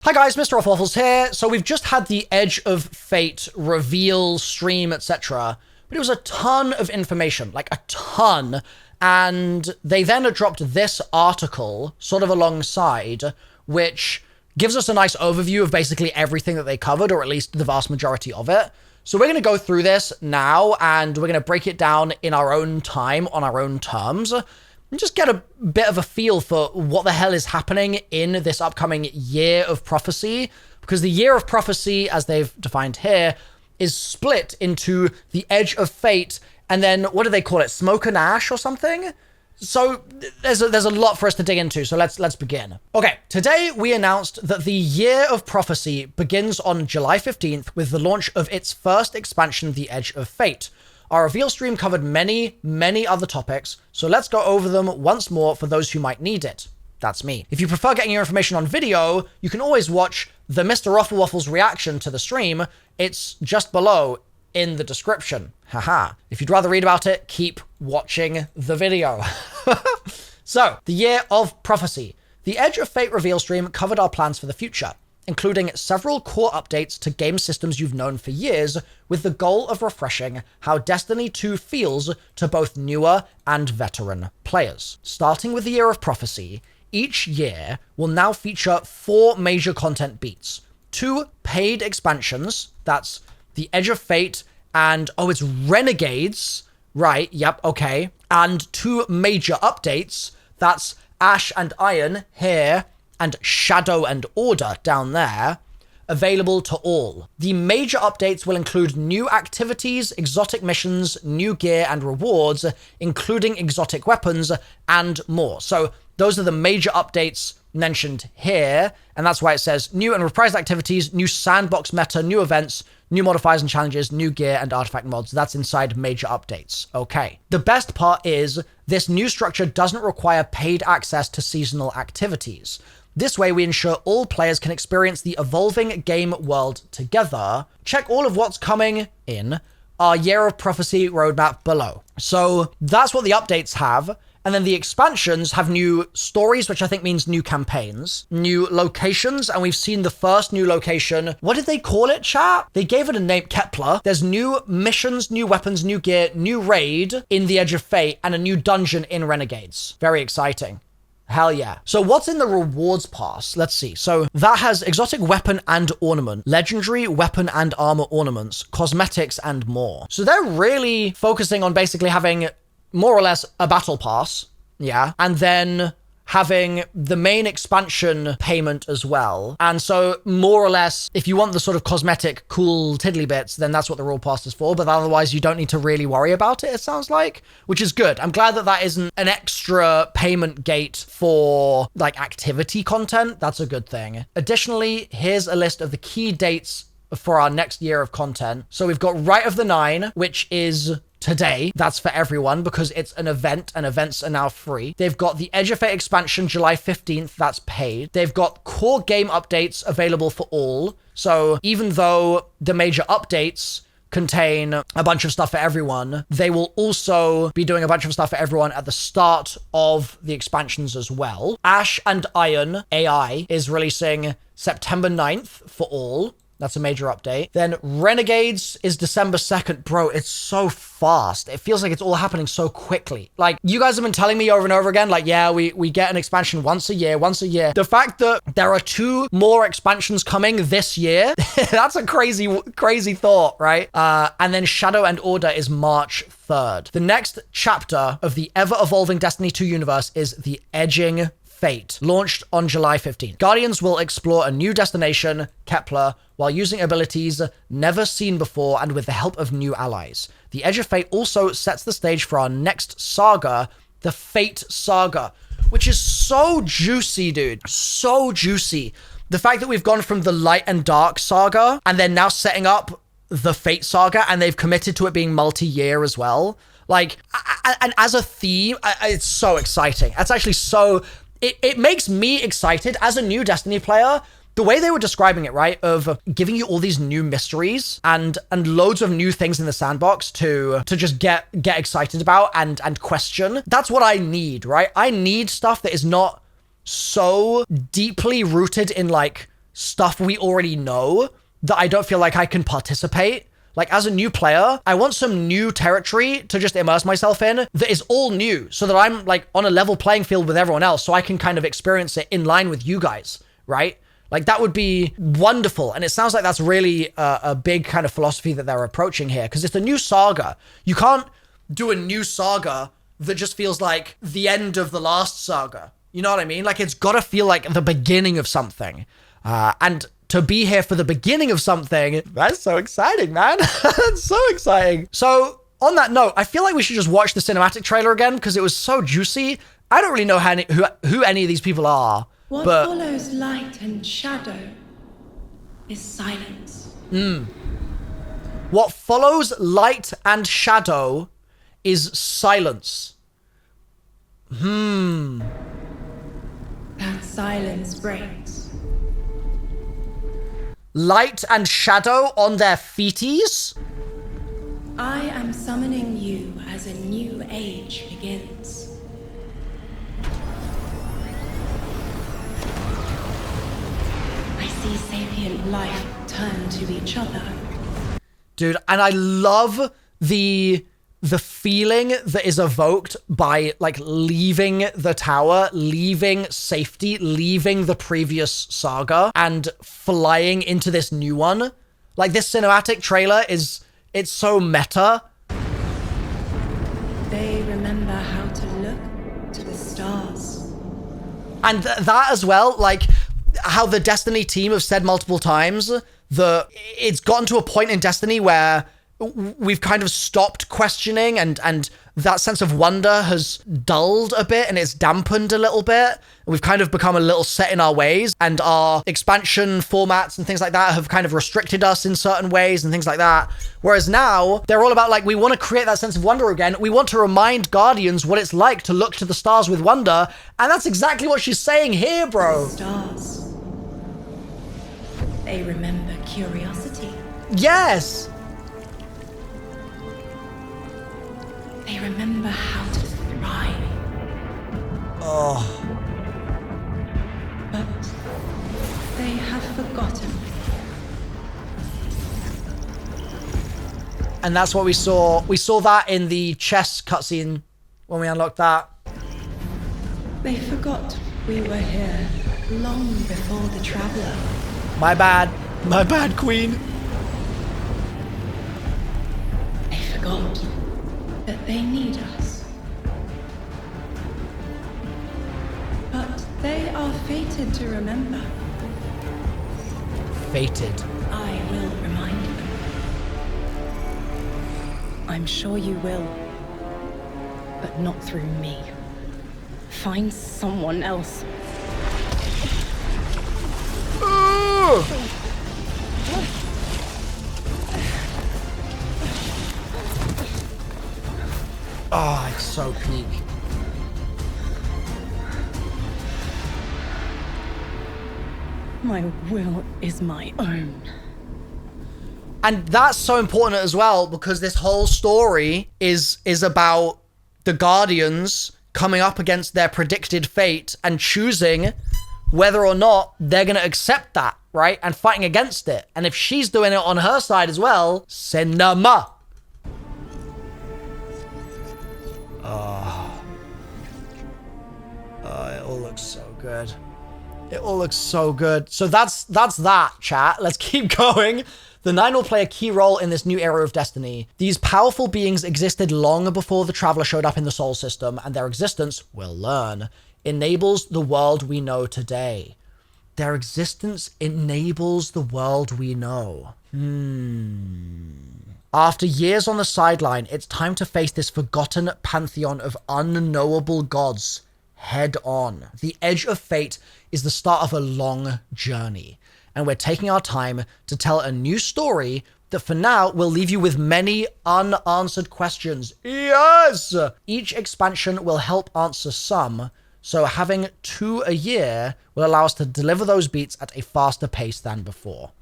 Hi guys, MrRoflWaffles here. So we've just had the Edge of Fate reveal, stream, etc. But it was a ton of information, like a ton. And they then dropped this article sort of alongside, which gives us a nice overview of basically everything that they covered, or at least the vast majority of it. So we're going to go through this now, and we're going to break it down in our own time, on our own terms, and just get a bit of a feel for what the hell is happening in this upcoming Year of Prophecy. Because the Year of Prophecy, as they've defined here, is split into the Edge of Fate, and then, what do they call it? Smoke and Ash or something? So there's a lot for us to dig into, so let's begin. Okay, today we announced that the Year of Prophecy begins on July 15th with the launch of its first expansion, the Edge of Fate. Our reveal stream covered many other topics, so let's go over them once more for those who might need it. That's me. If you prefer getting your information on video, you can always watch the MrRoflWaffles reaction to the stream. It's just below in the description. Haha. If you'd rather read about it, keep watching the video. So, the Year of Prophecy. The Edge of Fate reveal stream covered our plans for the future, including several core updates to game systems you've known for years, with the goal of refreshing how Destiny 2 feels to both newer and veteran players. Starting with the Year of Prophecy, each year will now feature 4 major content beats. 2 paid expansions, that's the Edge of Fate and, oh, it's Renegades, right, yep, okay, and 2 major updates, that's Ash and Iron here, and Shadow and Order down there, available to all. The major updates will include new activities, exotic missions, new gear and rewards, including exotic weapons, and more. So those are the major updates mentioned here, and that's why it says new and reprised activities, new sandbox meta, new events, new modifiers and challenges, new gear and artifact mods. That's inside major updates. Okay. The best part is this new structure doesn't require paid access to seasonal activities. This way, we ensure all players can experience the evolving game world together. Check all of what's coming in our Year of Prophecy roadmap below. So that's what the updates have. And then the expansions have new stories, which I think means new campaigns, new locations, and we've seen the first new location. What did they call it, chat? They gave it a name, Kepler. There's new missions, new weapons, new gear, new raid in the Edge of Fate, and a new dungeon in Renegades. Very exciting. Hell yeah. So what's in the rewards pass? Let's see. So that has exotic weapon and ornament, legendary weapon and armor ornaments, cosmetics, and more. So they're really focusing on basically having more or less a battle pass. Yeah. And then having the main expansion payment as well. And so more or less, if you want the sort of cosmetic, cool tiddly bits, then that's what the reward pass is for. But otherwise, you don't need to really worry about it, it sounds like, which is good. I'm glad that that isn't an extra payment gate for like activity content. That's a good thing. Additionally, here's a list of the key dates for our next year of content. So we've got Rite of the Nine, which is today. That's for everyone because it's an event and events are now free. They've got the Edge of Fate expansion July 15th. That's paid. They've got core game updates available for all. So even though the major updates contain a bunch of stuff for everyone, they will also be doing a bunch of stuff for everyone at the start of the expansions as well. Ash and Iron AI is releasing September 9th for all. That's a major update. Then Renegades is December 2nd. Bro, it's so fast. It feels like it's all happening so quickly. Like, you guys have been telling me over and over again, like, yeah, we get an expansion once a year. The fact that there are 2 more expansions coming this year, that's a crazy thought, right? And then Shadow and Order is March 3rd. The next chapter of the ever-evolving Destiny 2 universe is the Edging Fate, launched on July 15th. Guardians will explore a new destination, Kepler, while using abilities never seen before and with the help of new allies. The Edge of Fate also sets the stage for our next saga, the Fate Saga, which is so juicy, dude. So juicy. The fact that we've gone from the Light and Dark Saga and then now setting up the Fate Saga, and they've committed to it being multi-year as well. Like, and as a theme, it's so exciting. It's actually so... It makes me excited as a new Destiny player. The way they were describing it, right, of giving you all these new mysteries and loads of new things in the sandbox to just get excited about and question. That's what I need, right? I need stuff that is not so deeply rooted in like stuff we already know that I don't feel like I can participate. Like, as a new player, I want some new territory to just immerse myself in that is all new so that I'm, like, on a level playing field with everyone else so I can kind of experience it in line with you guys, right? Like, that would be wonderful. And it sounds like that's really a big kind of philosophy that they're approaching here, because it's a new saga. You can't do a new saga that just feels like the end of the last saga. You know what I mean? Like, it's got to feel like the beginning of something. And to be here for the beginning of something, that's so exciting, man. That's so exciting. So on that note, I feel like we should just watch the cinematic trailer again because it was so juicy. I don't really know who any of these people are. What but follows light and shadow is silence. What follows light and shadow is silence. That silence breaks. Light and shadow on their feeties? I am summoning you as a new age begins. I see sapient life turn to each other. Dude, and I love the feeling that is evoked by, like, leaving the tower, leaving safety, leaving the previous saga, and flying into this new one. Like, this cinematic trailer it's so meta. They remember how to look to the stars. And that as well, like, how the Destiny team have said multiple times that it's gotten to a point in Destiny where we've kind of stopped questioning and that sense of wonder has dulled a bit and it's dampened a little bit. We've kind of become a little set in our ways, and our expansion formats and things like that have kind of restricted us in certain ways and things like that. Whereas now they're all about, like, we want to create that sense of wonder again. We want to remind Guardians what it's like to look to the stars with wonder. And that's exactly what she's saying here, bro. The stars. They remember curiosity. Yes. They remember how to thrive. Oh. But they have forgotten. And that's what we saw. We saw that in the chess cutscene when we unlocked that. They forgot we were here long before the Traveler. My bad. My bad, Queen. They forgot that they need us. But they are fated to remember. Fated. I will remind them. I'm sure you will. But not through me. Find someone else. Oh, it's so peak. My will is my own. And that's so important as well, because this whole story is about the Guardians coming up against their predicted fate and choosing whether or not they're going to accept that, right? And fighting against it. And if she's doing it on her side as well, cinema. It all looks so good. It all looks so good. So that's that, chat. Let's keep going. The Nine will play a key role in this new era of Destiny. These powerful beings existed long before the Traveler showed up in the Sol system, and their existence, we'll learn, enables the world we know today. Their existence enables the world we know. After years on the sideline, it's time to face this forgotten pantheon of unknowable gods head on. The Edge of Fate is the start of a long journey, and we're taking our time to tell a new story that for now will leave you with many unanswered questions. Yes! Each expansion will help answer some, so having 2 a year will allow us to deliver those beats at a faster pace than before.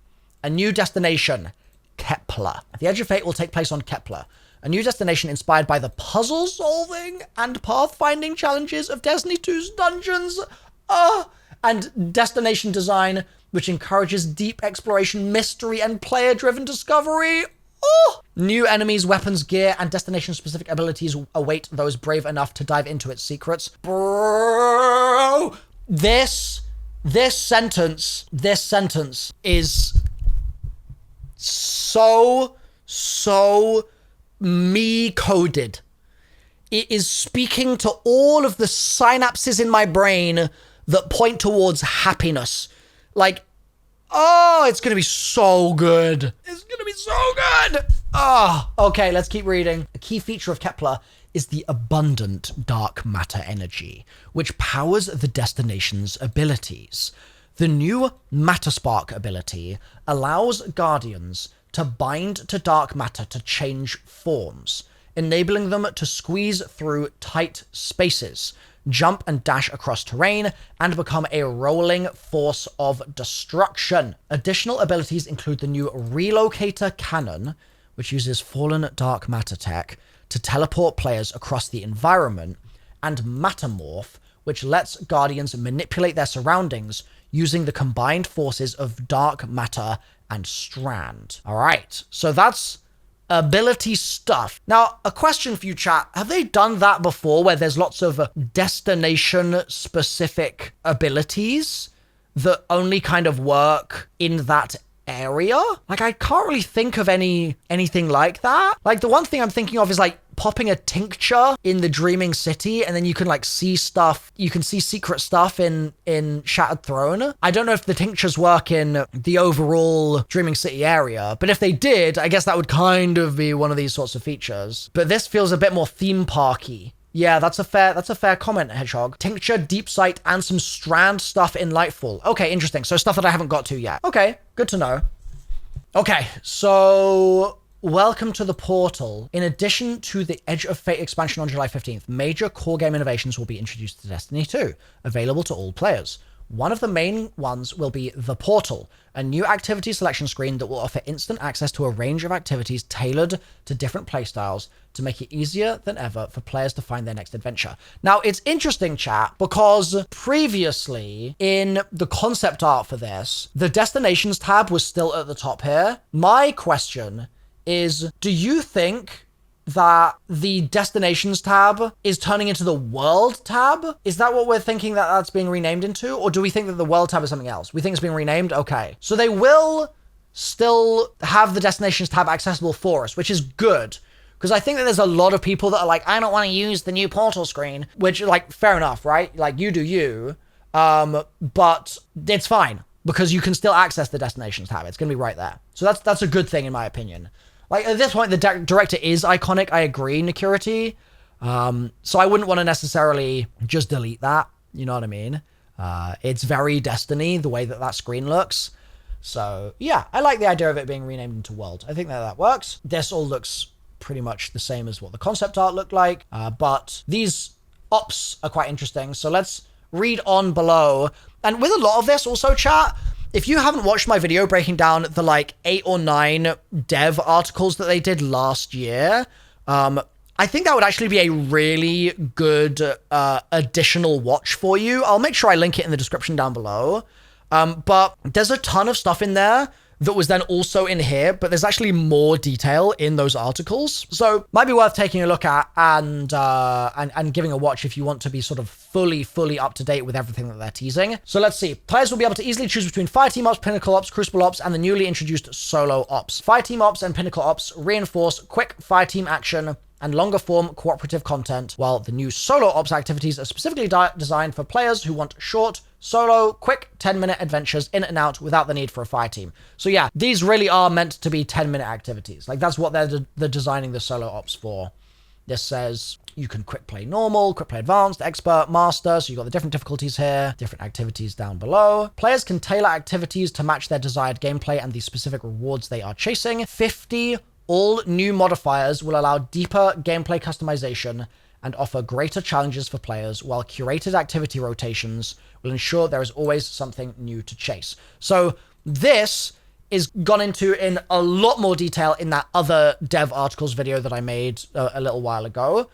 A new destination, Kepler. The Edge of Fate will take place on Kepler, a new destination inspired by the puzzle-solving and pathfinding challenges of Destiny 2's dungeons. And destination design which encourages deep exploration, mystery, and player-driven discovery. Oh! New enemies, weapons, gear, and destination-specific abilities await those brave enough to dive into its secrets. Bro! This sentence is so me coded. It is speaking to all of the synapses in my brain that point towards happiness. Like, oh, it's going to be so good. It's going to be so good. Oh, okay, let's keep reading. A key feature of Kepler is the abundant dark matter energy, which powers the destination's abilities. The new Matter Spark ability allows Guardians to bind to dark matter to change forms, enabling them to squeeze through tight spaces, jump and dash across terrain, and become a rolling force of destruction. Additional abilities include the new Relocator Cannon, which uses fallen dark matter tech to teleport players across the environment, and Mattermorph, which lets Guardians manipulate their surroundings using the combined forces of dark matter and Strand. All right, so that's ability stuff. Now, a question for you, chat. Have they done that before where there's lots of destination-specific abilities that only kind of work in that area? Like, I can't really think of anything like that. Like, the one thing I'm thinking of is, like, popping a tincture in the Dreaming City, and then you can, like, see stuff. You can see secret stuff in Shattered Throne. I don't know if the tinctures work in the overall Dreaming City area, but if they did, I guess that would kind of be one of these sorts of features. But this feels a bit more theme parky. Yeah, that's a fair comment, Hedgehog. Tincture, Deep Sight, and some Strand stuff in Lightfall. Okay, interesting. So stuff that I haven't got to yet. Okay, good to know. Okay, so welcome to the portal. In addition to the Edge of Fate expansion on July 15th, major core game innovations will be introduced to Destiny 2, available to all players. One of the main ones will be the Portal, a new activity selection screen that will offer instant access to a range of activities tailored to different playstyles to make it easier than ever for players to find their next adventure. Now, it's interesting, chat, because previously in the concept art for this, the Destinations tab was still at the top here. My question is, do you think that the Destinations tab is turning into the World tab? Is that what we're thinking that that's being renamed into? Or do we think that the World tab is something else? We think it's being renamed? Okay. So they will still have the Destinations tab accessible for us, which is good. Because I think that there's a lot of people that are like, I don't want to use the new portal screen, which, like, fair enough, right? Like, you do you. But it's fine, because you can still access the Destinations tab. It's going to be right there. So that's a good thing, in my opinion. Like, at this point, the director is iconic. I agree, Nikurity. So I wouldn't want to necessarily just delete that. You know what I mean? It's very Destiny, the way that screen looks. So, yeah, I like the idea of it being renamed into World. I think that works. This all looks pretty much the same as what the concept art looked like. But these ops are quite interesting. So let's read on below. And with a lot of this also, chat, if you haven't watched my video breaking down the, like, 8 or 9 dev articles that they did last year, I think that would actually be a really good additional watch for you. I'll make sure I link it in the description down below. But there's a ton of stuff in there that was then also in here, but there's actually more detail in those articles. So might be worth taking a look at and giving a watch if you want to be sort of fully up to date with everything that they're teasing. So let's see. Players will be able to easily choose between Fireteam Ops, Pinnacle Ops, Crucible Ops, and the newly introduced Solo Ops. Fireteam Ops and Pinnacle Ops reinforce quick fireteam action and longer form cooperative content, while the new Solo Ops activities are specifically designed for players who want short, solo, quick 10-minute adventures in and out without the need for a fire team. So yeah, these really are meant to be 10-minute activities. Like, that's what they're designing the Solo Ops for. This says you can quick play normal, quick play advanced, expert, master. So you've got the different difficulties here, different activities down below. Players can tailor activities to match their desired gameplay and the specific rewards they are chasing. 50 all new modifiers will allow deeper gameplay customization and offer greater challenges for players, while curated activity rotations will ensure there is always something new to chase. So this is gone into in a lot more detail in that other dev articles video that I made a little while ago.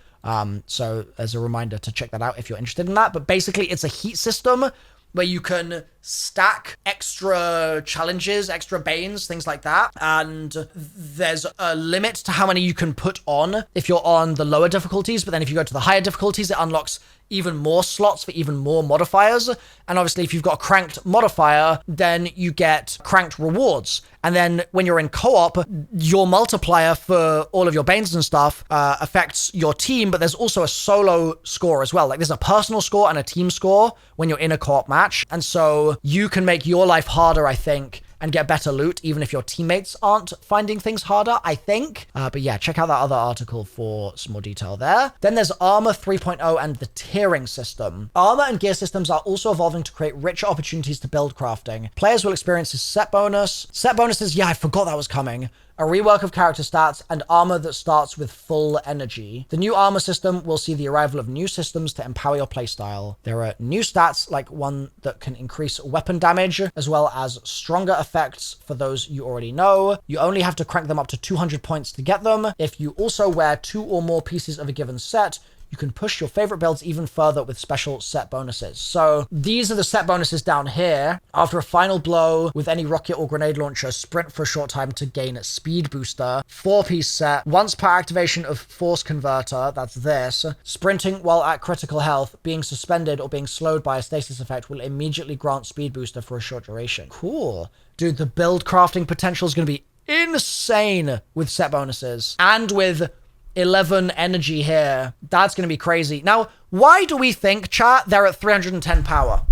So as a reminder to check that out if you're interested in that. But basically, it's a heat system where you can stack extra challenges, extra banes, things like that. And there's a limit to how many you can put on if you're on the lower difficulties. But then if you go to the higher difficulties, it unlocks even more slots for even more modifiers. And obviously, if you've got a cranked modifier, then you get cranked rewards. And then when you're in co-op, your multiplier for all of your banes and stuff affects your team, but there's also a solo score as well. Like there's a personal score and a team score when you're in a co-op match. And so you can make your life harder, I think, and get better loot, even if your teammates aren't finding things harder, I think. But yeah, check out that other article for some more detail there. Then there's Armor 3.0 and the tiering system. Armor and gear systems are also evolving to create richer opportunities to build crafting. Players will experience a set bonus. Set bonuses, yeah, I forgot that was coming. A rework of character stats, and armor that starts with full energy. The new armor system will see the arrival of new systems to empower your playstyle. There are new stats, like one that can increase weapon damage, as well as stronger effects for those you already know. You only have to crank them up to 200 points to get them. If you also wear 2 or more pieces of a given set, you can push your favorite builds even further with special set bonuses. So these are the set bonuses down here. After a final blow with any rocket or grenade launcher, sprint for a short time to gain a speed booster. 4-piece set. Once per activation of force converter, that's this. Sprinting while at critical health, being suspended or being slowed by a stasis effect will immediately grant speed booster for a short duration. Cool. Dude, the build crafting potential is going to be insane with set bonuses. And with 11 energy here. That's going to be crazy. Now, why do we think, chat, they're at 310 power?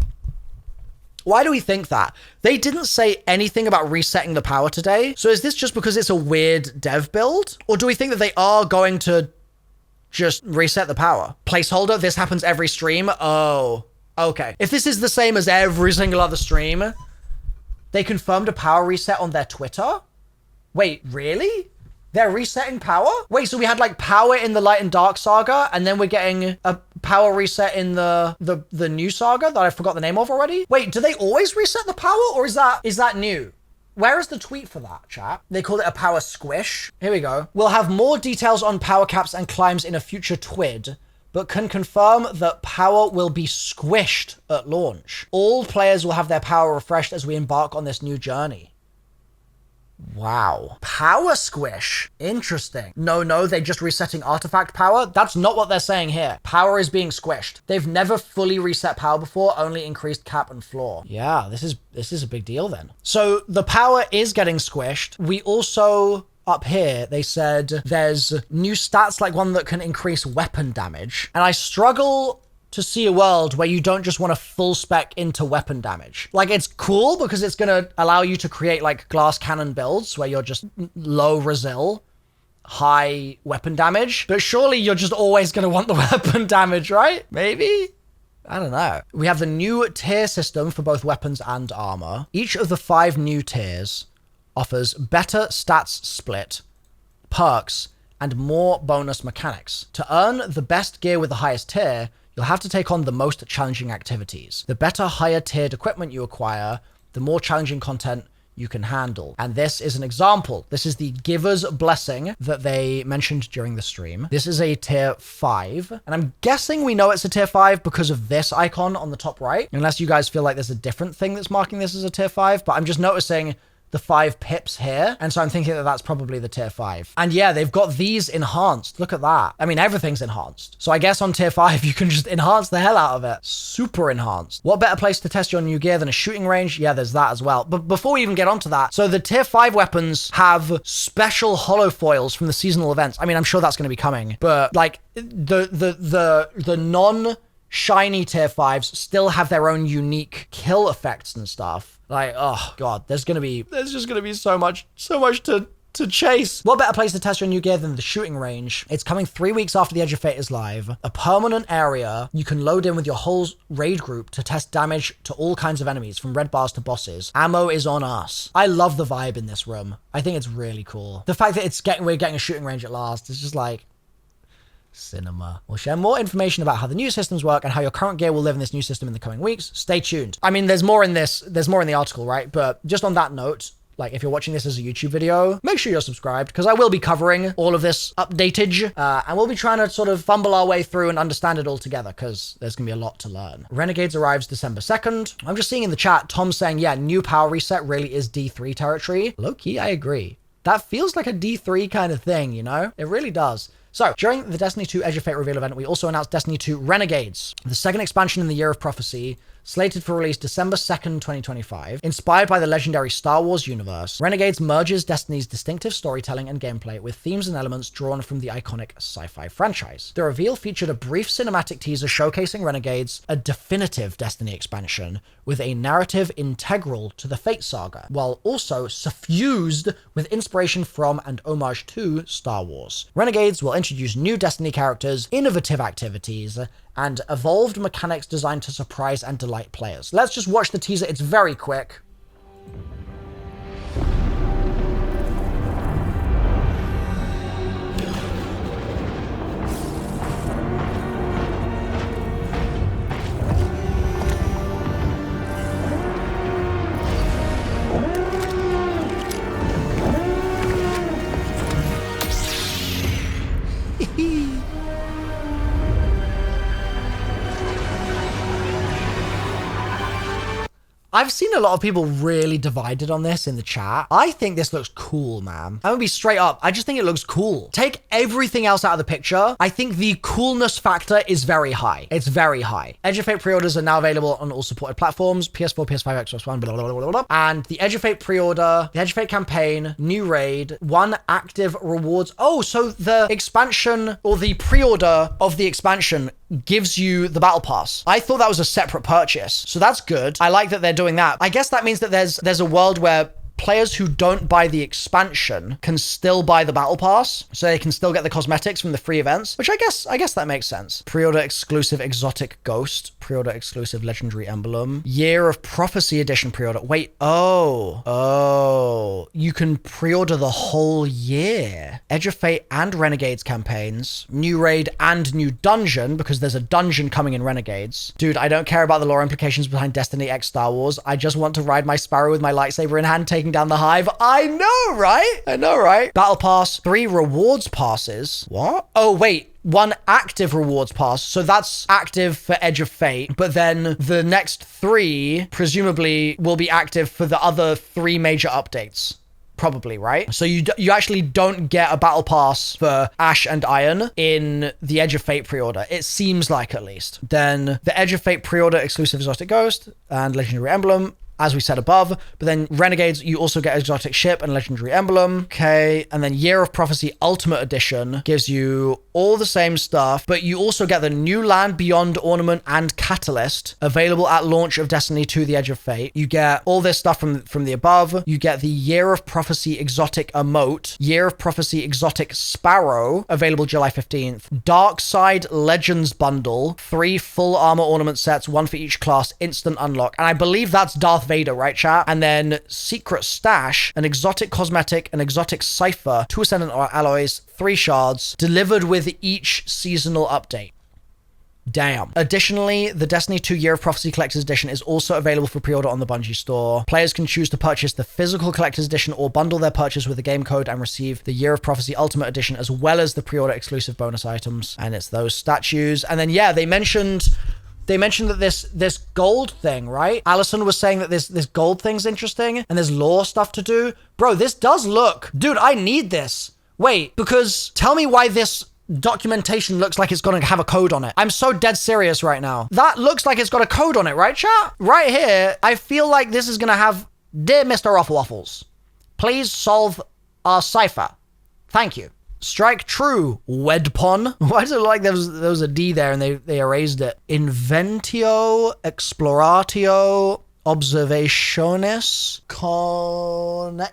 Why do we think that? They didn't say anything about resetting the power today. So is this just because it's a weird dev build? Or do we think that they are going to just reset the power? Placeholder, this happens every stream? Oh, okay. If this is the same as every single other stream, they confirmed a power reset on their Twitter? Wait, really? They're resetting power? Wait, so we had like power in the Light and Dark saga, and then we're getting a power reset in the new saga that I forgot the name of already? Wait, do they always reset the power, or is that new? Where is the tweet for that, chat? They call it a power squish. Here we go. We'll have more details on power caps and climbs in a future TWID, but can confirm that power will be squished at launch. All players will have their power refreshed as we embark on this new journey. Wow. Power squish. Interesting. No, they're just resetting artifact power. That's not what they're saying here. Power is being squished. They've never fully reset power before, only increased cap and floor. Yeah, this is a big deal then. So the power is getting squished. We also, up here, they said there's new stats, like one that can increase weapon damage. And I struggle to see a world where you don't just want to full spec into weapon damage. Like, it's cool because it's going to allow you to create like glass cannon builds where you're just low resil, high weapon damage. But surely you're just always going to want the weapon damage, right? Maybe? I don't know. We have the new tier system for both weapons and armor. Each of the 5 new tiers offers better stats split, perks, and more bonus mechanics. To earn the best gear with the highest tier, you'll have to take on the most challenging activities. The better higher tiered equipment you acquire, the more challenging content you can handle. And this is an example. This is the Giver's Blessing that they mentioned during the stream. This is a tier 5. And I'm guessing we know it's a tier 5 because of this icon on the top right. Unless you guys feel like there's a different thing that's marking this as a tier 5. But I'm just noticing the 5 pips here. And so I'm thinking that that's probably the tier 5. And yeah, they've got these enhanced. Look at that. I mean, everything's enhanced. So I guess on tier 5, you can just enhance the hell out of it. Super enhanced. What better place to test your new gear than a shooting range? Yeah, there's that as well. But before we even get onto that, so the tier 5 weapons have special holo foils from the seasonal events. I mean, I'm sure that's going to be coming, but like the non-shiny tier 5s still have their own unique kill effects and stuff. Like, oh god, there's just gonna be so much to chase. What better place to test your new gear than the shooting range? It's coming 3 weeks after the Edge of Fate is live. A permanent area you can load in with your whole raid group to test damage to all kinds of enemies, from red bars to bosses. Ammo is on us. I love the vibe in this room. I think it's really cool. The fact that we're getting a shooting range at last is just like cinema. We'll share more information about how the new systems work and how your current gear will live in this new system in the coming weeks. Stay tuned. I mean, there's more in the article, right? But just on that note, like if you're watching this as a YouTube video, make sure you're subscribed because I will be covering all of this updatage and we'll be trying to sort of fumble our way through and understand it all together because there's going to be a lot to learn. Renegades arrives December 2nd. I'm just seeing in the chat, Tom saying, yeah, new power reset really is D3 territory. Low key, I agree. That feels like a D3 kind of thing, you know? It really does. So, during the Destiny 2 Edge of Fate reveal event, we also announced Destiny 2 Renegades, the second expansion in the Year of Prophecy, slated for release December 2nd, 2025. Inspired by the legendary Star Wars universe, Renegades merges Destiny's distinctive storytelling and gameplay with themes and elements drawn from the iconic sci-fi franchise. The reveal featured a brief cinematic teaser showcasing Renegades, a definitive Destiny expansion with a narrative integral to the Fate Saga, while also suffused with inspiration from and homage to Star Wars. Renegades will introduce new Destiny characters, innovative activities, and evolved mechanics designed to surprise and delight players. Let's just watch the teaser. It's very quick. I've seen a lot of people really divided on this in the chat. I think this looks cool, man. I'm gonna be straight up. I just think it looks cool. Take everything else out of the picture. I think the coolness factor is very high. It's very high. Edge of Fate pre-orders are now available on all supported platforms, PS4, PS5, Xbox One, blah, blah, blah, blah, blah. And the Edge of Fate pre-order, the Edge of Fate campaign, new raid, 1 active rewards. Oh, so the expansion or the pre-order of the expansion gives you the battle pass. I thought that was a separate purchase. So that's good. I like that they're doing that. I guess that means that there's a world where players who don't buy the expansion can still buy the battle pass, so they can still get the cosmetics from the free events, which I guess that makes sense. Pre-order exclusive exotic ghost, pre-order exclusive legendary emblem, Year of Prophecy edition pre-order. Wait, you can pre-order the whole year. Edge of Fate and Renegades campaigns, new raid and new dungeon, because there's a dungeon coming in Renegades. Dude, I don't care about the lore implications behind Destiny X Star Wars. I just want to ride my Sparrow with my lightsaber in hand, taking down the hive. I know, right? Battle pass, 3 rewards passes. What? Oh, wait. 1 active rewards pass. So that's active for Edge of Fate, but then the next 3 presumably will be active for the other 3 major updates. Probably, right? So you actually don't get a battle pass for Ash and Iron in the Edge of Fate pre-order. It seems like, at least. Then the Edge of Fate pre-order exclusive exotic ghost and legendary emblem, as we said above, but then Renegades, you also get exotic ship and legendary emblem. Okay, and then Year of Prophecy Ultimate Edition gives you all the same stuff, but you also get the new Land Beyond ornament and catalyst available at launch of Destiny 2 The Edge of Fate. You get all this stuff from the above. You get the Year of Prophecy exotic emote, Year of Prophecy exotic Sparrow, available July 15th. Dark Side Legends bundle, 3 full armor ornament sets, 1 for each class, instant unlock. And I believe that's Darth Vader, right, chat? And then Secret Stash, an exotic cosmetic, an exotic cipher, 2 ascendant alloys, 3 shards, delivered with each seasonal update. Damn. Additionally, the Destiny 2 Year of Prophecy Collector's Edition is also available for pre-order on the Bungie store. Players can choose to purchase the physical Collector's Edition or bundle their purchase with the game code and receive the Year of Prophecy Ultimate Edition as well as the pre-order exclusive bonus items. And it's those statues. And then, yeah, they mentioned that this gold thing, right? Allison was saying that this gold thing's interesting and there's lore stuff to do. Bro, this does look... Dude, I need this. Wait, because tell me why this documentation looks like it's going to have a code on it. I'm so dead serious right now. That looks like it's got a code on it, right, chat? Right here, I feel like this is going to have, Dear MrRoflWaffles, please solve our cipher. Thank you. Strike true, Wedpon. Why does it look like there was a D there and they erased it? Inventio, Exploratio, Observationis, Connexus.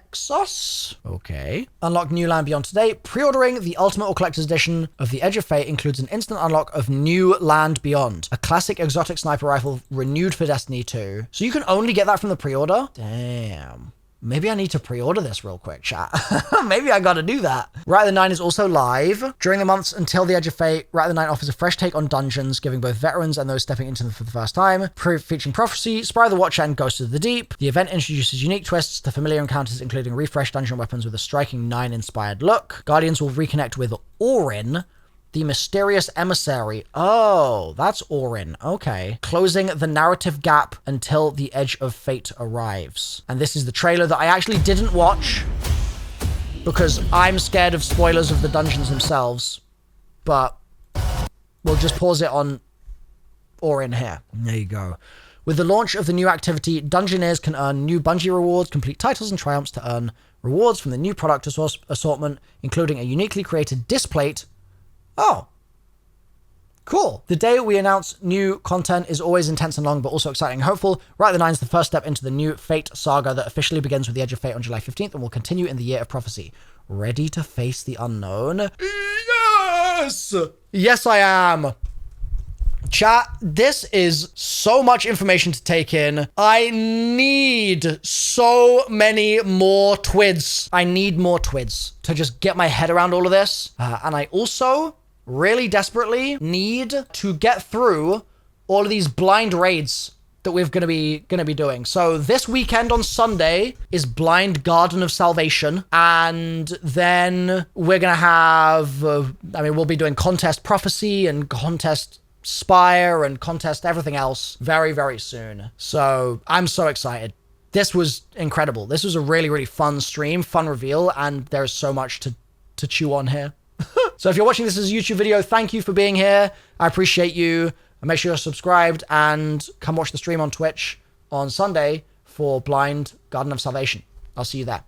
Okay. Unlock new Land Beyond today. Pre-ordering the Ultimate or Collector's Edition of the Edge of Fate includes an instant unlock of New Land Beyond, a classic exotic sniper rifle renewed for Destiny 2. So you can only get that from the pre-order? Damn. Maybe I need to pre-order this real quick, chat. Maybe I gotta do that. Right of the Nine is also live. During the months until the Edge of Fate, Right of the Nine offers a fresh take on dungeons, giving both veterans and those stepping into them for the first time. Featuring Prophecy, Spire of the Watcher, and Ghost of the Deep. The event introduces unique twists to familiar encounters, including refreshed dungeon weapons with a striking 9-inspired look. Guardians will reconnect with Orin, the mysterious emissary. Oh, that's Orin. Okay. Closing the narrative gap until the Edge of Fate arrives. And this is the trailer that I actually didn't watch because I'm scared of spoilers of the dungeons themselves. But we'll just pause it on Orin here. There you go. With the launch of the new activity, Dungeoneers can earn new Bungie rewards, complete titles, and triumphs to earn rewards from the new product assortment, including a uniquely created displate. Oh, cool. The day we announce new content is always intense and long, but also exciting and hopeful. Right at the Nine is the first step into the new Fate Saga that officially begins with the Edge of Fate on July 15th and will continue in the Year of Prophecy. Ready to face the unknown? Yes! Yes, I am. Chat, this is so much information to take in. I need so many more twids. I need more twids to just get my head around all of this. And I also really desperately need to get through all of these blind raids that we're going to be doing. So this weekend on Sunday is Blind Garden of Salvation, and then we're going to have we'll be doing Contest Prophecy and Contest Spire and Contest everything else very, very soon. So I'm so excited. This was incredible. This was a really, really fun stream, fun reveal, and there's so much to chew on here. So if you're watching this as a YouTube video, thank you for being here. I appreciate you. Make sure you're subscribed and come watch the stream on Twitch on Sunday for Blind Garden of Salvation. I'll see you there.